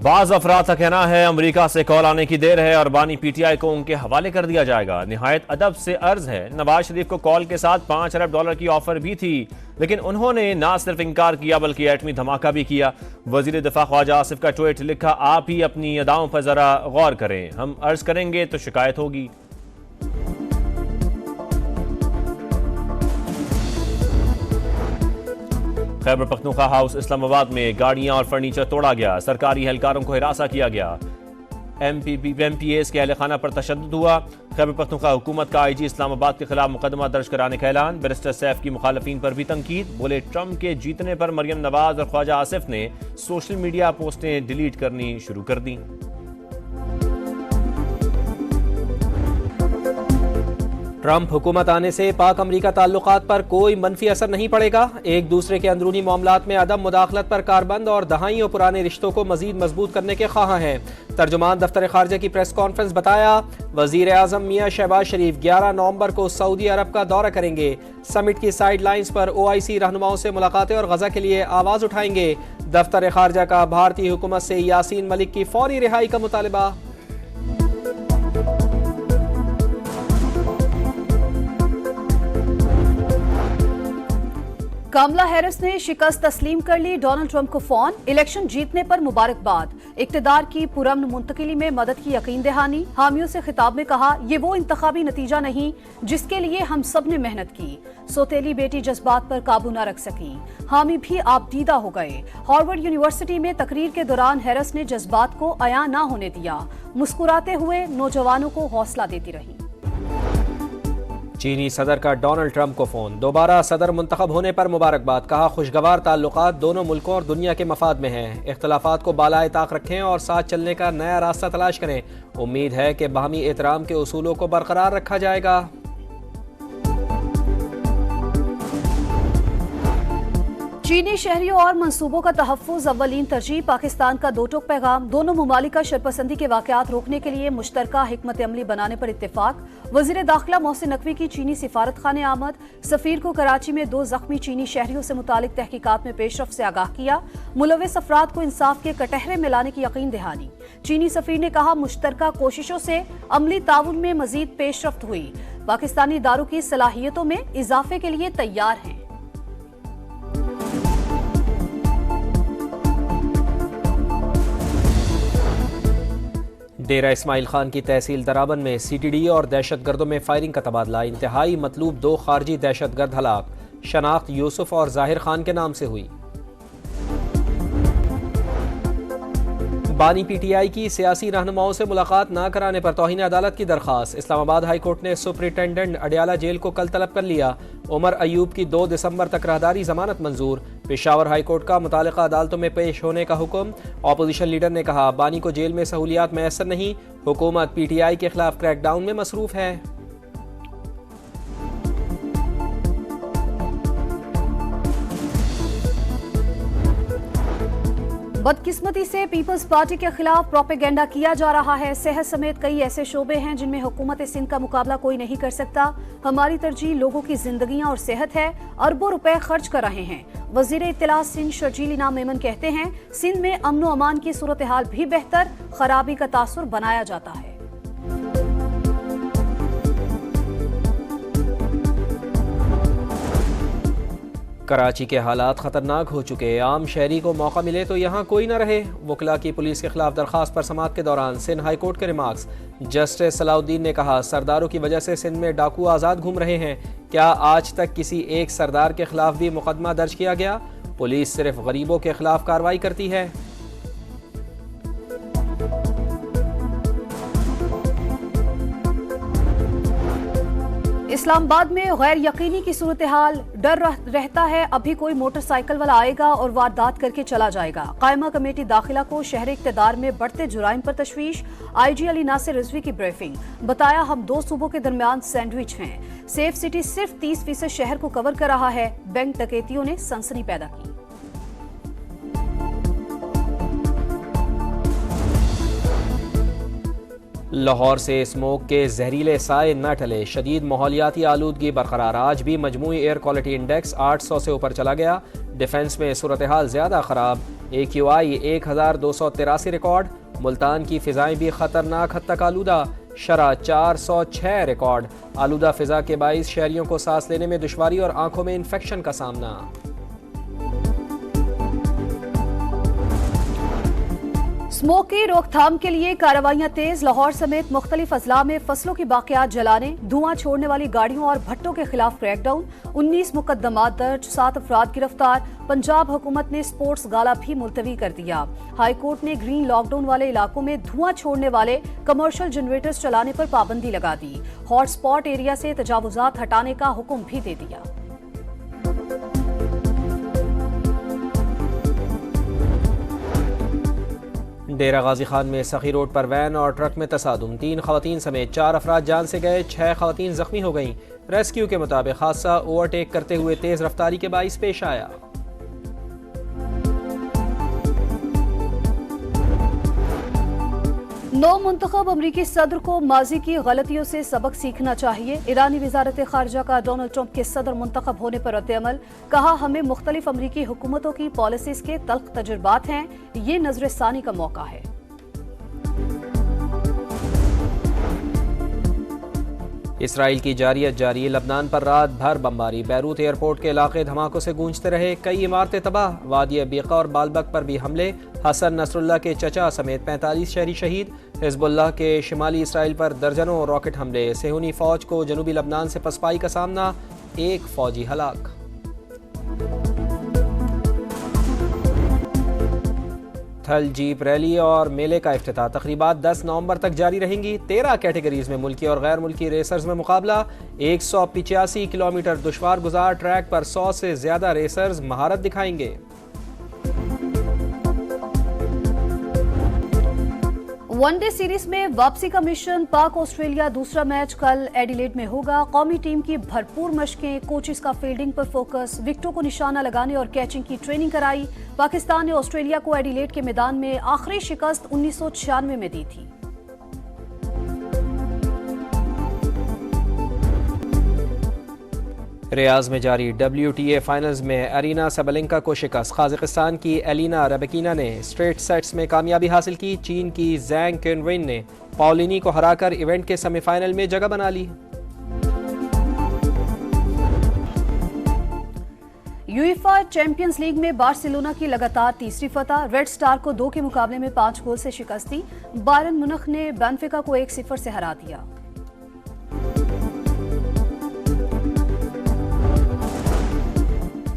बाज अफराद का कहना है अमरीका से कॉल आने की देर है और बानी पीटीआई को उनके हवाले कर दिया जाएगा। निहायत अदब से अर्ज है, नवाज शरीफ को कॉल के साथ $5 अरब की ऑफर भी थी, लेकिन उन्होंने ना सिर्फ इनकार किया बल्कि एटमी धमाका भी किया। वजीर दिफा ख्वाजा आसिफ का ट्वीट लिखा, आप ही अपनी अदाओं पर जरा गौर करें, हम अर्ज करेंगे तो शिकायत होगी। खैबर पख्तूनख्वा हाउस इस्लामाबाद में गाड़ियां और फर्नीचर तोड़ा गया, सरकारी एहलकारों को हिरासा किया गया। MPAs के अहलखाना पर तशद्दुद हुआ। खैबर पख्तूनख्वा हुकूमत का IG इस्लामाबाद के खिलाफ मुकदमा दर्ज कराने का ऐलान। बैरिस्टर सैफ की मुखालफीन पर भी तनकीद, बोले ट्रंप के जीतने पर मरियम नवाज और ख्वाजा आसिफ ने सोशल मीडिया पोस्टें डिलीट करनी शुरू कर दी। ट्रंप हुकूमत आने से पाक अमरीका ताल्लुकात पर कोई मनफी असर नहीं पड़ेगा। एक दूसरे के अंदरूनी मामलात में अदम मुदाखलत पर कारबंद और दहाइयों पुराने रिश्तों को मजीद मजबूत करने के ख्वाह हैं। तर्जुमान दफ्तर खारजा की प्रेस कॉन्फ्रेंस बताया, वजीर आजम मियां शहबाज शरीफ 11 नवंबर को सऊदी अरब का दौरा करेंगे। समिट की साइड लाइन्स पर OIC रहनुमाओं से मुलाकातें और गजा के लिए आवाज उठाएंगे। दफ्तर खारजा का भारतीय हुकूमत से यासीन मलिक की फौरी रिहाई का मुतालबा। कमला हैरिस ने शिकस्त तस्लीम कर ली, डोनाल्ड ट्रंप को फोन, इलेक्शन जीतने पर मुबारकबाद। इक्तदार की पुरअमन मुंतकिली में मदद की यकीन दहानी। हामियों से खिताब में कहा, ये वो इंतखाबी नतीजा नहीं जिसके लिए हम सब ने मेहनत की। सोतेली बेटी जज्बात पर काबू न रख सकी, हामी भी आपदीदा हो गए। हार्वर्ड यूनिवर्सिटी में तकरीर के दौरान हैरिस ने जज्बात को अया न होने दिया, मुस्कुराते हुए नौजवानों को हौसला देती रही। चीनी सदर का डोनाल्ड ट्रंप को फोन, दोबारा सदर मुंतखब होने पर मुबारकबाद। कहा, खुशगवार ताल्लुकात दोनों मुल्कों और दुनिया के मफाद में हैं। इख्तलाफात को बालाए ताक रखें और साथ चलने का नया रास्ता तलाश करें। उम्मीद है कि बाहमी एहतराम के उसूलों को बरकरार रखा जाएगा। चीनी शहरियों और मंसूबों का तहफ़्फ़ुज़ अव्वलीन तरजीह। पाकिस्तान का दो टोक पैगाम। दोनों ममालिक का शरपसंदी के वाक़यात रोकने के लिए मुश्तरका हिकमत अमली बनाने पर इत्तेफाक। वज़ीर दाखिला मोहसिन नकवी की चीनी सिफारत खाने आमद। सफ़ीर को कराची में 2 ज़ख्मी चीनी शहरियों से मुतालिक तहकीकात में पेशरफ से आगाह किया। मुलव्वस अफराद को इंसाफ के कटहरे में लाने की यकीन दहानी। चीनी सफ़ीर ने कहा, मुश्तरका कोशिशों से अमली ताउन में मज़ीद पेशरफ्त हुई। पाकिस्तानी इदारों की सलाहियतों में इजाफे के लिए तैयार हैं। डेरा इस्माइल खान की तहसील दराबन में CTD और दहशतगर्दों में फायरिंग का तबादला। इंतहाई मतलूब 2 खारजी दहशतगर्द हलाक। शनाख्त यूसुफ और जाहिर खान के नाम से हुई। बानी PTI की सियासी रहनुमाओं से मुलाकात न कराने पर तौहीन अदालत की दरखास्त। इस्लामाबाद हाई कोर्ट ने सुपरिटेंडेंट अडियाला जेल को कल तलब कर लिया। उमर अयूब की 2 दिसंबर तक राहदारी जमानत मंजूर। पेशावर हाई कोर्ट का मुतालिका अदालतों में पेश होने का हुक्म। ऑपोजिशन लीडर ने कहा, बानी को जेल में सहूलियात मैसर नहीं, हुकूमत PTI के खिलाफ क्रैकडाउन में मसरूफ है। बदकिस्मती से पीपल्स पार्टी के खिलाफ प्रोपेगेंडा किया जा रहा है। सेहत समेत कई ऐसे शोबे हैं जिनमें हुकूमत सिंध का मुकाबला कोई नहीं कर सकता। हमारी तरजीह लोगों की जिंदगियां और सेहत है, अरबों रुपए खर्च कर रहे हैं। वजीर इत्तला सिंध शर्जील इनाम मेमन कहते हैं, सिंध में अमन व अमान की सूरत हाल भी बेहतर, खराबी का तासुर बनाया जाता है। कराची के हालात खतरनाक हो चुके। आम शहरी को मौका मिले तो यहाँ कोई न रहे। वकला की पुलिस के खिलाफ दरखास्त पर समाअत के दौरान सिंध हाई कोर्ट के रिमार्क्स। जस्टिस सलाउद्दीन ने कहा, सरदारों की वजह से सिंध में डाकू आज़ाद घूम रहे हैं। क्या आज तक किसी एक सरदार के खिलाफ भी मुकदमा दर्ज किया गया? पुलिस सिर्फ गरीबों के खिलाफ कार्रवाई करती है। इस्लामाबाद में गैर यकीनी की सूरत हाल। डर रहता है अभी कोई मोटरसाइकिल वाला आएगा और वारदात करके चला जाएगा। कायमा कमेटी दाखिला को शहर इक़्तिदार में बढ़ते जुराइम पर तशवीश। IG अली नासिर रिजवी की ब्रीफिंग। बताया, हम 2 सूबों के दरमियान सैंडविच हैं। सेफ सिटी सिर्फ 30% शहर को कवर कर रहा है। बैंक डकैतियों ने सनसनी पैदा की। लाहौर से स्मोक के जहरीले साए न टले। शदीद माहौलियाती आलूदगी बरकरार। आज भी मजमूई एयर क्वालिटी इंडेक्स 800 से ऊपर चला गया। डिफेंस में सूरत हाल ज़्यादा ख़राब, AQI 1283 रिकॉर्ड, मुल्तान की फ़िज़ाएँ भी ख़तरनाक हद तक आलूदा, शरह 406 रिकॉर्ड। आलूदा फ़िज़ा के बाइस शहरियों को सांस लेने में दुश्वारी और आंखों में इन्फेक्शन का सामना। स्मोक की रोकथाम के लिए कार्रवाइयां तेज, लाहौर समेत मुख्तलिफ अजला में फसलों की बाकियात जलाने, धुआं छोड़ने वाली गाड़ियों और भट्टों के खिलाफ क्रैकडाउन, 19 मुकदमात दर्ज, 7 अफराद गिरफ्तार। पंजाब हुकूमत ने स्पोर्ट्स गाला भी मुलतवी कर दिया। हाई कोर्ट ने ग्रीन लॉकडाउन वाले इलाकों में धुआं छोड़ने वाले कमर्शियल जनरेटर्स चलाने पर पाबंदी लगा दी। हॉटस्पॉट एरिया से तजावुजात हटाने का हुक्म भी दे दिया। डेरा गाजी खान में सखी रोड पर वैन और ट्रक में तसादुम, 3 खवातीन समेत 4 अफराद जान से गए, 6 खवातीन जख्मी हो गईं। रेस्क्यू के मुताबिक हादसा ओवरटेक करते हुए तेज रफ्तारी के बाइस पेश आया। नौ मुंतखब अमरीकी सदर को माजी की गलतियों से सबक सीखना चाहिए। ईरानी वजारत खारजा का डोनाल्ड ट्रंप के सदर मुंतखब होने पर रद्द-ए-अमल, कहा हमें मुख्तलिफ अमरीकी हुकूमतों की पॉलिसीज के तल्ख तजुर्बात हैं, ये नजरसानी का मौका है। इसराइल की जारियत जारी, लबनान पर रात भर बमबारी, बैरूत एयरपोर्ट के इलाके धमाकों से गूंजते रहे, कई इमारतें तबाह। वादी बीका और बालबक पर भी हमले, हसन नसरुल्लाह के चचा समेत 45 शहरी शहीद। हिजबुल्लाह के शिमाली इसराइल पर दर्जनों रॉकेट हमले, सेहूनी फौज को जनूबी लबनान से पसपाई का सामना, 1 फौजी हलाक। थल जीप रैली और मेले का इफ्तिताह, तकरीबात 10 नवंबर तक जारी रहेंगी। 13 कैटेगरीज में मुल्की और गैर मुल्की रेसर्स में मुकाबला। 185 किलोमीटर दुश्वार गुजार ट्रैक पर 100 से ज्यादा रेसर्स महारत दिखाएंगे। वनडे सीरीज में वापसी का मिशन, पाक ऑस्ट्रेलिया दूसरा मैच कल एडिलेड में होगा। कौमी टीम की भरपूर मशकें, कोचेस का फील्डिंग पर फोकस, विकेटों को निशाना लगाने और कैचिंग की ट्रेनिंग कराई। पाकिस्तान ने ऑस्ट्रेलिया को एडिलेड के मैदान में आखिरी शिकस्त 1996 में दी थी। रियाज में जारी WTA फाइनल्स में अरीना सबलेंका को शिकस्त, काजाकिस्तान की एलिना रबकीना ने स्ट्रेट सेट्स में कामयाबी हासिल की। चीन की जैंग केनविन ने पॉलिनी को हराकर इवेंट के सेमीफाइनल में जगह बना ली। यूएफा चैंपियंस लीग में बार्सिलोना की लगातार तीसरी फतह, रेड स्टार को 2 के मुकाबले में 5 गोल से शिकस्त दी। बायरन मुनिख ने बेनफिका को 1-0 से हरा दिया।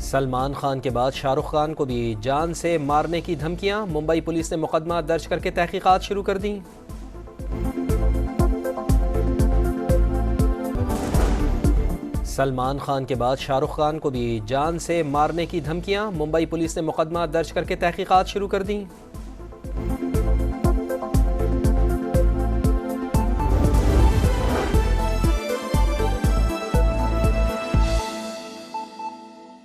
सलमान खान के बाद शाहरुख खान को भी जान से मारने की धमकियां, मुंबई पुलिस ने मुकदमा दर्ज करके तहकीकात शुरू कर दी। सलमान खान के बाद शाहरुख खान को भी जान से मारने की धमकियां, मुंबई पुलिस ने मुकदमा दर्ज करके तहकीकात शुरू कर दी।